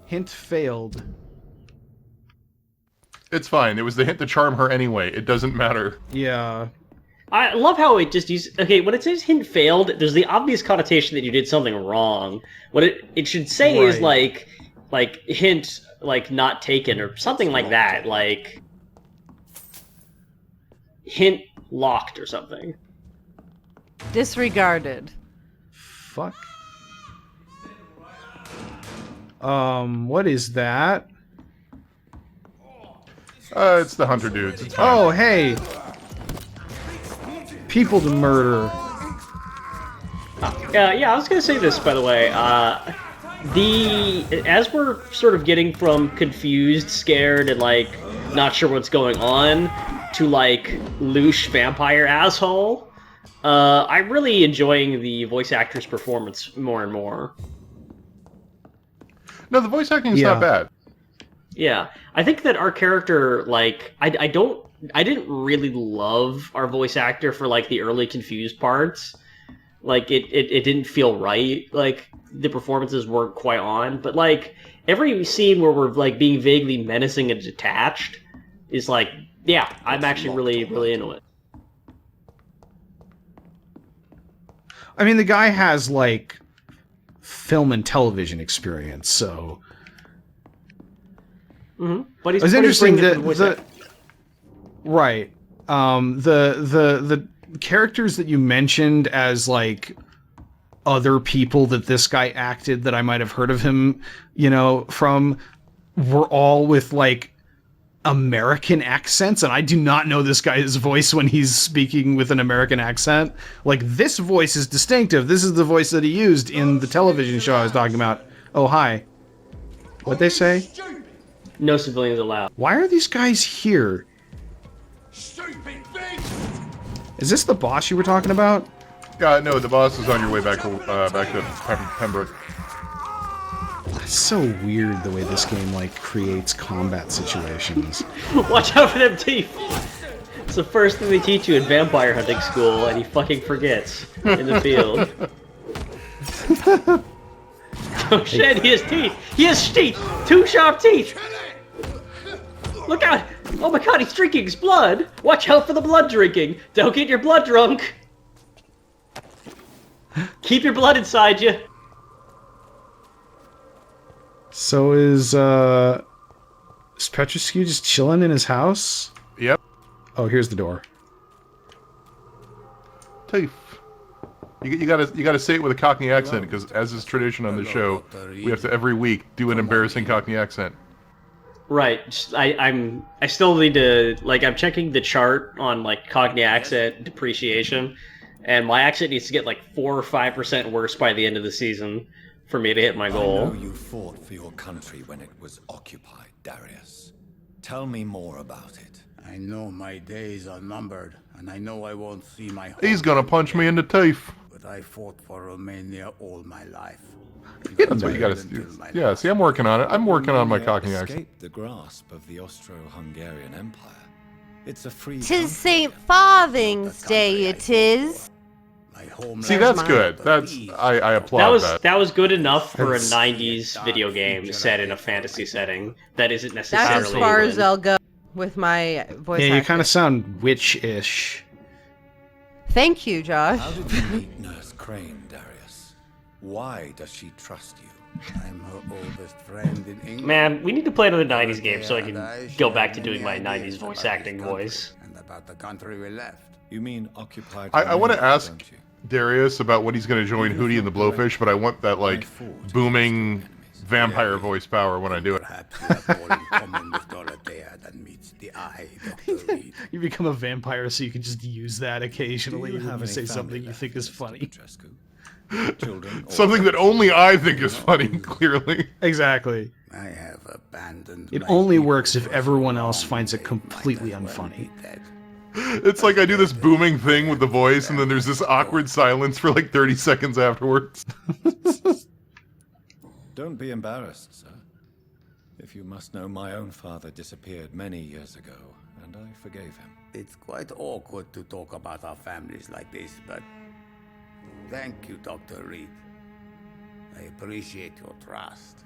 Hint failed. It's fine. It was the hint to charm her anyway. It doesn't matter. Yeah. I love how it just uses... Okay, when it says hint failed, there's the obvious connotation that you did something wrong. What it should say is, like, hint, like, not taken, or something like that. Like, hint locked or something. Disregarded. Fuck. What is that? It's the hunter dudes. It's fine. Oh, hey! People to murder. Yeah, I was gonna say this, by the way. As we're sort of getting from confused, scared, and, like, not sure what's going on, to, like, louche vampire asshole, I'm really enjoying the voice actor's performance more and more. No, the voice acting is not bad. Yeah, I think that our character, like, I didn't really love our voice actor for, like, the early confused parts. Like, it didn't feel right. Like, the performances weren't quite on. But, like, every scene where we're, like, being vaguely menacing and detached is, like, yeah, I'm actually really, really into it. I mean, the guy has, like, film and television experience, so... Mm-hmm. But he's interesting that right. The characters that you mentioned as, like, other people that this guy acted that I might have heard of him, you know, from, were all with, like, American accents, and I do not know this guy's voice when he's speaking with an American accent. Like, this voice is distinctive. This is the voice that he used in the television show I was talking about. Oh, hi. What'd they say? No civilians allowed. Why are these guys here? Is this the boss you were talking about? No, the boss is on your way back to Pembroke. It's so weird the way this game, like, creates combat situations. Watch out for them teeth! It's the first thing they teach you in vampire hunting school, and he fucking forgets in the field. Oh shit, he has teeth! He has teeth! 2 sharp teeth! Look out! Oh my god, he's drinking his blood! Watch out for the blood drinking! Don't get your blood drunk! Keep your blood inside you! So is Petrescu just chilling in his house? Yep. Oh, here's the door. Teeth. You gotta say it with a Cockney accent, because as is tradition on the show, we have to every week do an embarrassing Cockney accent. Right. I still need to, like, I'm checking the chart on, like, Cockney accent depreciation, and my accent needs to get like 4 or 5% worse by the end of the season for me to hit my goal. I know you fought for your country when it was occupied, Darius. Tell me more about it. I know my days are numbered, and I know I won't see my home. He's gonna punch me in the teeth. But I fought for Romania all my life. That's what you gotta do. Yeah, see, I'm working on it. I'm working on my Cockney accent. Escaped the grasp of the Austro-Hungarian Empire. It's a free 'Tis St. Farthing's Day, it is. See, that's good. That's I applaud that. That was good enough for a 90s video game set in a fantasy setting. That isn't necessarily. That's as far as I'll go with my voice. Yeah, you kind of sound witch-ish. Thank you, Josh. How did you meet Nurse Crane, Darius? Why does she trust you? I'm her oldest friend in England. Man, we need to play another 90s game so I can go back to doing my 90s voice acting voice. And about the country we left. You mean occupied? I want to Romania, ask don't you? Darius about when he's going to join Hootie and the Blowfish, but I want that, like, booming vampire voice power when I do it. Perhaps you have more in common with Dorothea than meets the eye, Dr. Reed. You become a vampire so you can just use that occasionally Do you when have you any say family something you left, think is Mr. funny. Petrescu? Children or Something that only I think is funny, clearly. Exactly. I have abandoned It my only people works if for everyone so else long finds it they completely might as well unfunny. be dead. It's like I do this booming thing with the voice, and then there's this awkward silence for like 30 seconds afterwards. Don't be embarrassed, sir. If you must know, my own father disappeared many years ago, and I forgave him. It's quite awkward to talk about our families like this, but thank you, Dr. Reed. I appreciate your trust.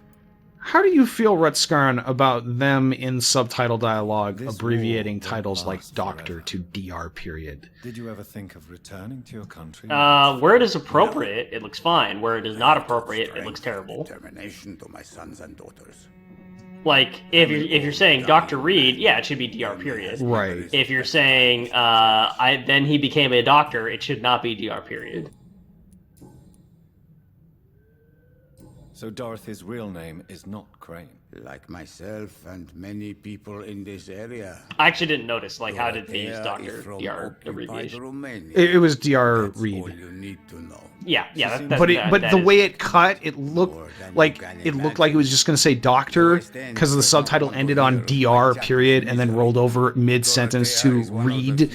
How do you feel, Rutskarn, about them in subtitle dialogue This abbreviating war titles won't like last Doctor forever. to DR period? Did you ever think of returning to your country? Where it is appropriate, it looks fine. Where it is not appropriate, it looks terrible. Determination to my sons and daughters. Like, if you're saying Dr. Reed, yeah, it should be DR period. Right. If you're saying then he became a doctor, it should not be DR period. So Dorothy's real name is not Crane. Like myself and many people in this area. I actually didn't notice, like, how did they use Dorothea Doctor is from DR occupied abbreviation? Romania. It was DR That's all Reed. you need to know. Yeah, But the way it cut, it looked like it was just going to say Doctor because the subtitle ended on DR period and then rolled over mid sentence to Reed.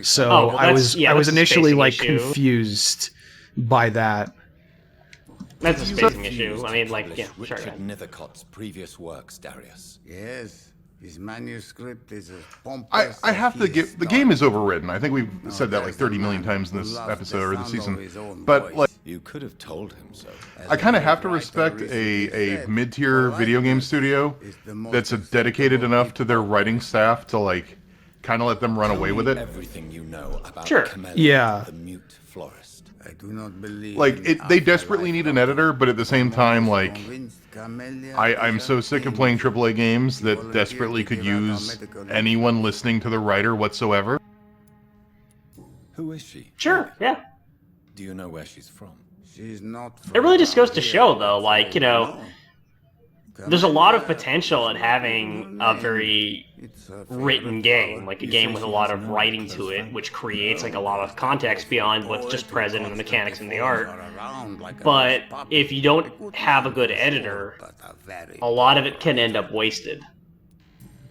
So Oh, well, I was that's a initially spacing like issue. confused by that. That's a spacing issue. I mean, like, yeah, Publish sure. Richard Nethercott's previous works, Darius. Yes, his manuscript is as pompous. I have to as give his the game is style. overwritten. I think we've said that like 30 million times in this episode or this season. But like, You could have told him so. I kind of have to respect a mid-tier video game studio that's dedicated enough to their writing staff to like kind of let them run away with it. Everything you know about Sure. Camellia, Yeah. the mute florist. I do not believe Like in they desperately afterlife. need an editor, but at the same time, like Convinced Camellia I'm is so a sick of thing. playing AAA games that desperately could use anyone listening to the writer whatsoever. Who is she? Sure, yeah. Do you know where she's from? She's not. It really just goes to from show, here. though, like, you know, there's a lot of potential in having a very It's a written favorite game, flower. like a game with a lot of writing to it, which creates like a lot of context beyond what's just present in the mechanics and the art. But if you don't have a good editor, a lot of it can end up wasted.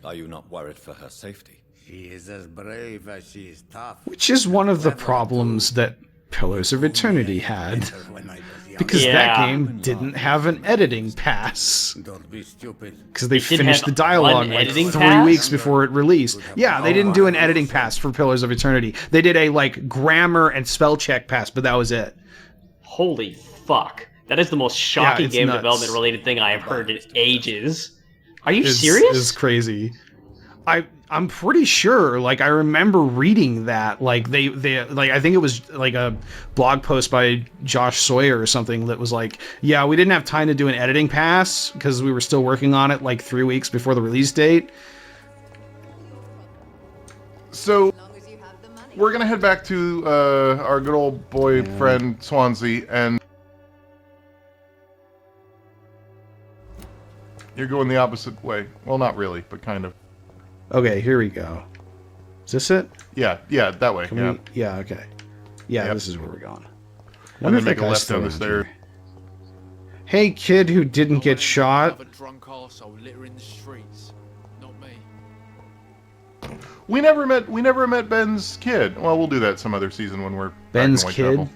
Are you not worried for her safety? She is as brave as she is tough. Which is one of the problems that Pillars of Eternity had. When I was young. Because that Yeah. game didn't have an editing pass. Don't be stupid. Because they It didn't finished have the dialogue one like editing 3 pass? weeks before it released. Yeah, they didn't do an editing pass for Pillars of Eternity. They did a like grammar and spell check pass, but that was it. Holy fuck. That is the most shocking it's game nuts. development related thing I have heard in ages. Are you It's serious? crazy. I'm pretty sure. Like I remember reading that. Like they like I think it was like a blog post by Josh Sawyer or something that was like, yeah, we didn't have time to do an editing pass because we were still working on it like 3 weeks before the release date. So we're gonna head back to our good old boy friend Swansea, and you're going the opposite way. Well, not really, but kind of. Okay, here we go. Is this it? Yeah, that way. Can Yeah. we? Yeah. Okay. Yeah, Yep. this is where we're going. And Wonder then if that make a guy's left still down the around stairs. here. Hey, kid who didn't get shot. Another drunk arsehole littering the streets. Not me. We never met Ben's kid. Well, we'll do that some other season when we're back in Ben's Whitechapel. kid?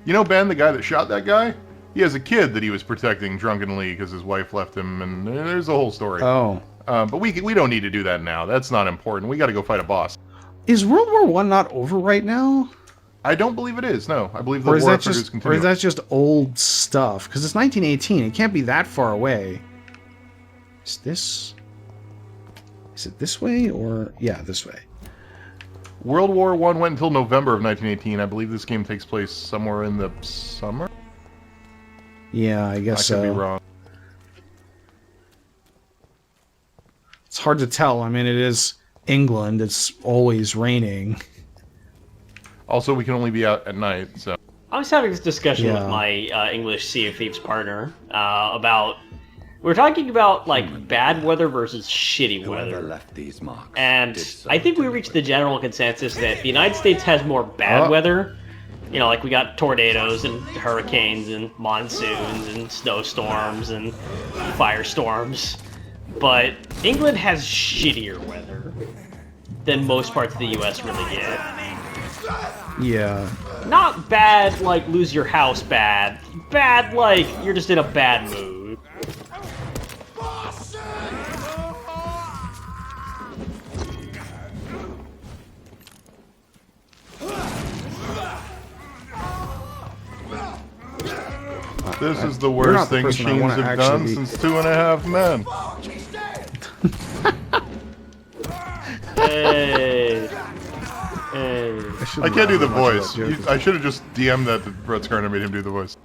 You know Ben, the guy that shot that guy? He has a kid that he was protecting drunkenly because his wife left him, and there's a whole story. Oh. But we don't need to do that now. That's not important. We got to go fight a boss. Is World War I not over right now? I don't believe it is. No, I believe the Or is war that effort is just continuing. old stuff? Because it's 1918. It can't be that far away. Is this? Is it this way or yeah, this way? World War I went until November of 1918. I believe this game takes place somewhere in the summer. Yeah, I I guess could be so. wrong. It's hard to tell. I mean, it is England. It's always raining. Also, we can only be out at night, so I was having this discussion with Yeah. my English Sea of Thieves partner about. We were talking about like bad weather versus shitty Whoever weather. left these marks And did so I think we reached the general consensus that the United States has more bad weather. You know, like we got tornadoes and hurricanes and monsoons and snowstorms and firestorms. But England has shittier weather than most parts of the US really get. Yeah. Not bad like lose your house bad. Bad like you're just in a bad mood. This is the You're not worst the thing person I machines wanna have actually done be- since 2.5 Men. Hey. Hey. I can't do the voice. Joke. I should have just DM'd that to Rutskarn and made him do the voice.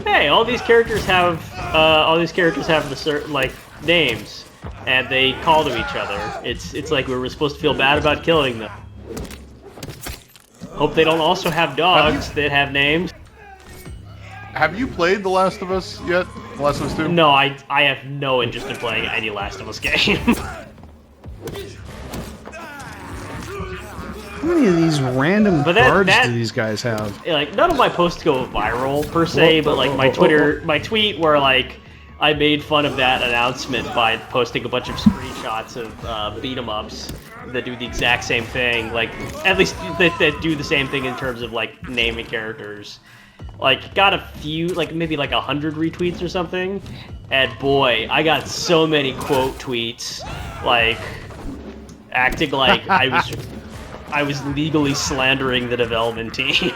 Hey, all these characters have the certain like names, and they call to each other. It's like we were supposed to feel bad about killing them. Hope they don't also have dogs that have names. Have you played The Last of Us yet? The Last of Us 2? No, I have no interest in playing any Last of Us game. How many of these random But cards that- do these guys have? Like, none of my posts go viral per se, but like my tweet where like I made fun of that announcement by posting a bunch of screenshots of beat 'em ups that do the exact same thing, like at least that do the same thing in terms of like naming characters. Like got a few, like maybe like 100 retweets or something, and boy, I got so many quote tweets, like acting like I was legally slandering the development team.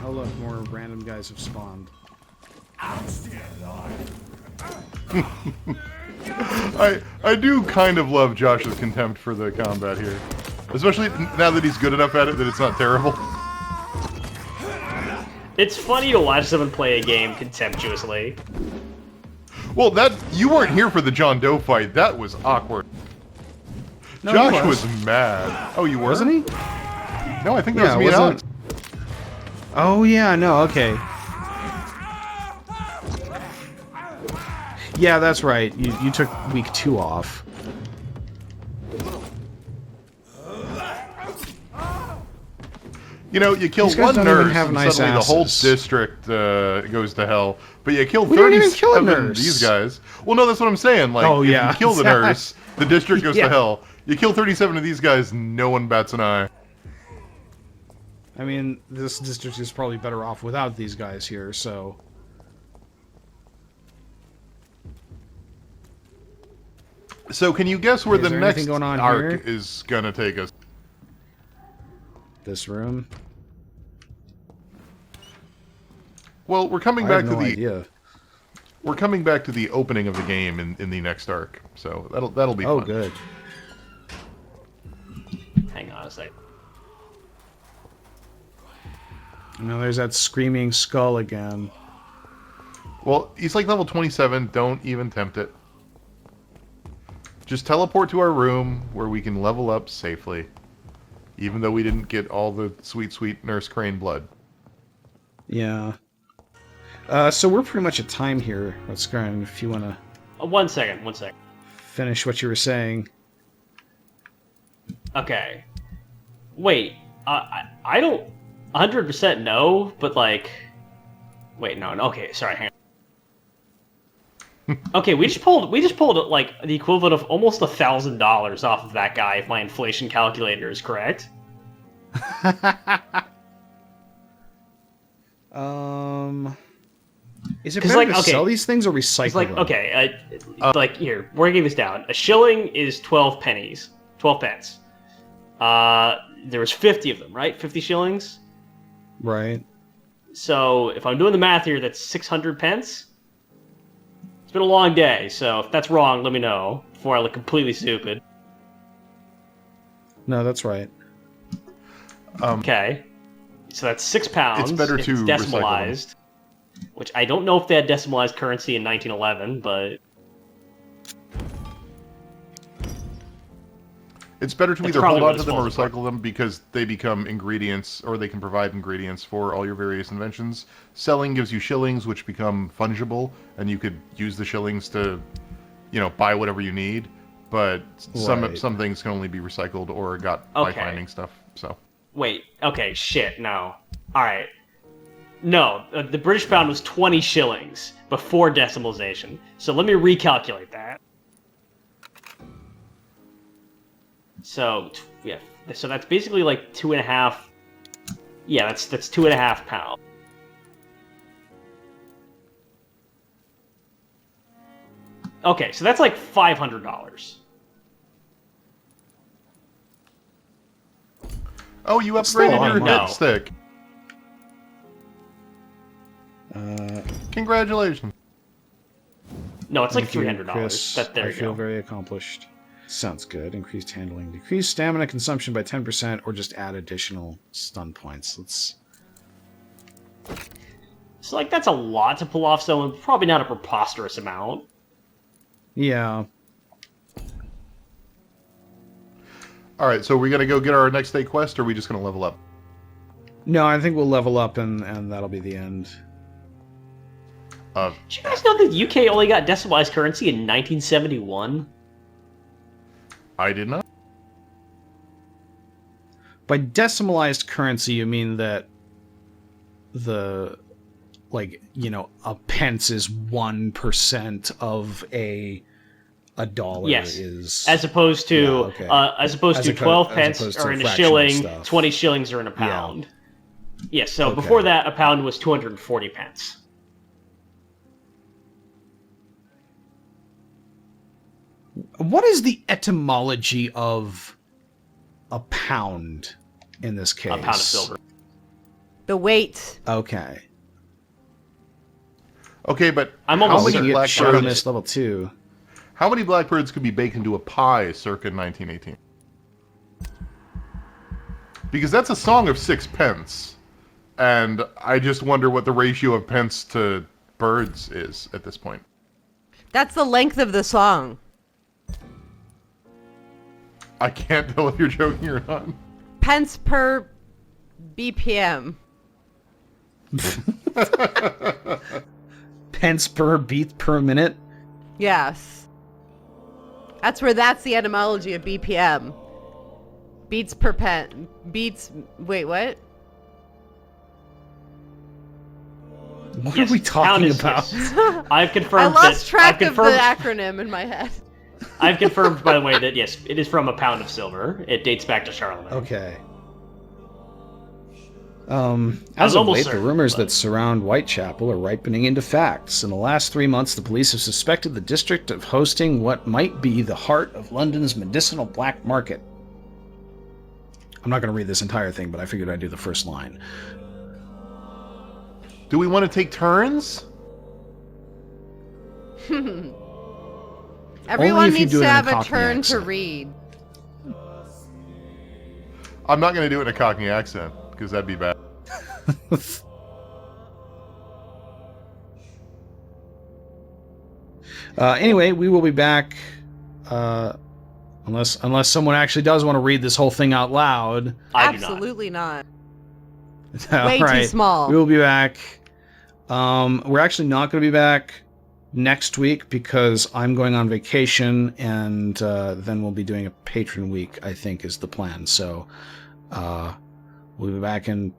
Oh look, more random guys have spawned. I do kind of love Josh's contempt for the combat here. Especially now that he's good enough at it that it's not terrible. It's funny to watch someone play a game contemptuously. Well, you weren't here for the John Doe fight. That was awkward. No, Josh he was mad. Oh, you were? Wasn't he? No, I think that Yeah, was me and Alex. Oh yeah, no, okay. Yeah, that's right. You took week 2 off. You know, you kill These guys one don't even nurse have and nice suddenly the whole asses. district goes to hell. But you kill We didn't even kill a 37 of nurse. these guys. Well, no, that's what I'm saying. Like, Oh, if yeah. you kill the nurse, the district goes Yeah. to hell. You kill 37 of these guys, no one bats an eye. I mean, this district is probably better off without these guys here, so... So can you guess where Is the there next anything going on arc here? is gonna take us? This room? Well, we're coming I back have to no the idea. we're coming back to the opening of the game in the next arc. So that'll be Oh, fun. good. Hang on a sec. Now there's that screaming skull again. Well, he's like level 27. Don't even tempt it. Just teleport to our room where we can level up safely. Even though we didn't get all the sweet, sweet Nurse Crane blood. Yeah. So we're pretty much at time here. Let's go ahead, if you want to 1 second, 1 second. finish what you were saying. Okay. Wait, I don't 100% know, but like... Wait, no, okay, sorry, hang on. Okay, we just pulled like the equivalent of almost $1,000 off of that guy if my inflation calculator is correct. Is it 'Cause, better like, to okay, sell these things or recycle It's like, them? okay, like here, breaking this down. A shilling is 12 pennies. 12 pence. There was 50 of them, right? 50 shillings? Right. So if I'm doing the math here, that's 600 pence? It's been a long day, so if that's wrong, let me know before I look completely stupid. No, that's right. Okay. So that's £6. It's better to recycle them. decimalized. Which I don't know if they had decimalized currency in 1911, but... It's better to That's either probably hold what on to it's them or supposed to recycle them because they become ingredients, or they can provide ingredients for all your various inventions. Selling gives you shillings, which become fungible, and you could use the shillings to, you know, buy whatever you need. But Right. some things can only be recycled or got by Okay. finding stuff. So Wait, okay, shit, no. Alright. No, the British pound was 20 shillings before decimalization. So let me recalculate that. So, yeah, so that's basically like 2.5... Yeah, that's 2.5 pounds. Okay, so that's like $500. Oh, you It's still upgraded on your no. hit stick. Congratulations. No, it's like Thank you, $300. Chris. There I you feel go. very accomplished. Sounds good. Increased handling. Decreased stamina consumption by 10%, or just add additional stun points. Let's... So, like, that's a lot to pull off, so probably not a preposterous amount. Yeah. All right, so are we gonna go get our next day quest, or are we just gonna level up? No, I think we'll level up, and that'll be the end. Uh, Did you guys know that the UK only got decimalized currency in 1971? I did not. By decimalized currency, you mean that the, like, you know, a pence is 1% of a dollar Yes. is... As opposed to, Yeah, okay. as opposed As to oppo- 12 as pence opposed to are in a fractional shilling, stuff. 20 shillings are in a pound. Yes, so Okay. before that, a pound was 240 pence. What is the etymology of a pound in this case? A pound of silver. The weight. Okay. Okay, but I'm how almost We many can get blackbirds? sharpness level 2. How many blackbirds could be baked into a pie circa 1918? Because that's a song of 6 pence, and I just wonder what the ratio of pence to birds is at this point. That's the length of the song. I can't tell if you're joking or not. Pence per BPM. Pence per beat per minute? Yes. That's the etymology of BPM. Beats per pen. Beats. Wait, what? What Yes, are we pound talking is- about? yes. I've I confirmed lost that. track I've of the confirmed, acronym in my head. I've confirmed, by the way, that yes, it is from a pound of silver. It dates back to Charlemagne. Okay. was As of almost late, the certain, rumors but- that surround Whitechapel are ripening into facts. In the last 3 months, the police have suspected the district of hosting what might be the heart of London's medicinal black market. I'm not going to read this entire thing, but I figured I'd do the first line. Do we want to take turns? Everyone if you needs do it to in a have a Cockney turn to accent. read. I'm not going to do it in a Cockney accent, because that'd be bad. Anyway, we will be back, unless someone actually does want to read this whole thing out loud. I do not. Absolutely not. All Way too right. small. We will be back. We're actually not going to be back next week because I'm going on vacation, and then we'll be doing a patron week, I think is the plan. So we'll be back in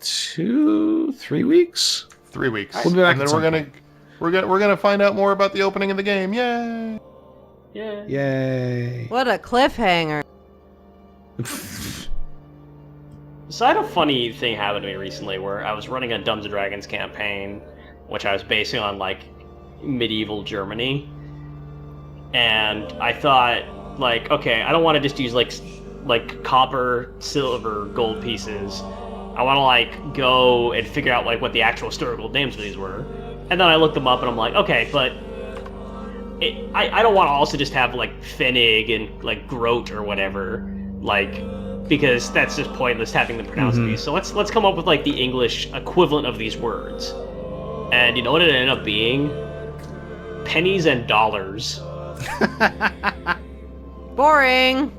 2-3 weeks. 3 weeks. We'll be back and at then some we're gonna find out more about the opening of the game. Yay! Yeah. Yay. What a cliffhanger. So I had a funny thing happen to me recently where I was running a Dungeons & Dragons campaign, which I was basing on, like, medieval Germany. And I thought, like, okay, I don't want to just use, like copper, silver, gold pieces. I want to, like, go and figure out, like, what the actual historical names of these were. And then I looked them up and I'm like, okay, but I don't want to also just have, like, Fenig and, like, Groat or whatever, like, because that's just pointless having them pronounce these. So let's come up with, like, the English equivalent of these words. And you know what it ended up being? Pennies and dollars. Boring.